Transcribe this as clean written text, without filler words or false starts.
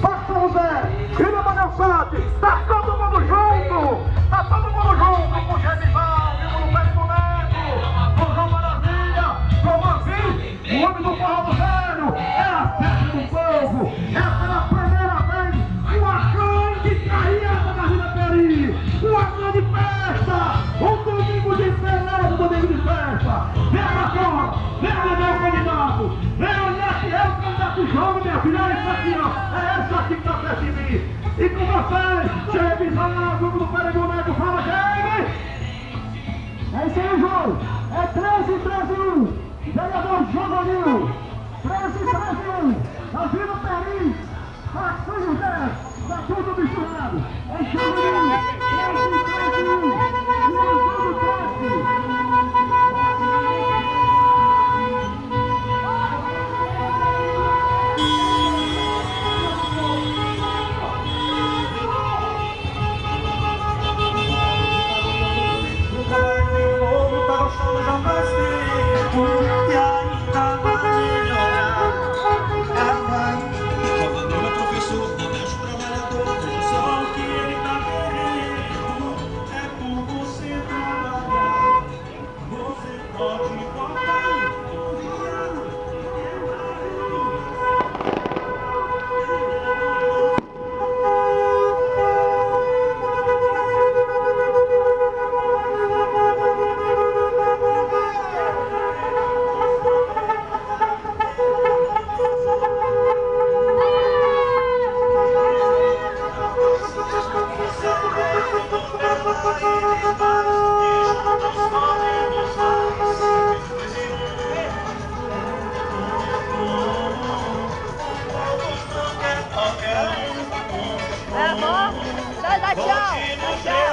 Pastor José, Ilha Manelsate, tá todo mundo junto! Tá todo mundo junto com o Genival, o Pérez Boneco, com o João Maravilha, com o Manzinho, o homem do forró do velho, é a festa do povo, é pela primeira vez uma grande carreata na Vila Peri, uma grande festa, um domingo de beleza, um domingo de festa. Vem pra cá, vem meu candidato, vem olhar que é o candidato jogo, minha filha, é isso aqui, ó, é esse aqui que tá perto de mim. E com vocês, Jaime, grupo do Pérez Boneco, fala, Jaime! É isso aí, João, é 13-13-1, vereador Joãozinho, 13-13-1, a Vila Peri, São José, tá tudo misturado, é Joãozinho, 13-13-1, e o tudo 13. É bom? Dá tchau! Dá tchau!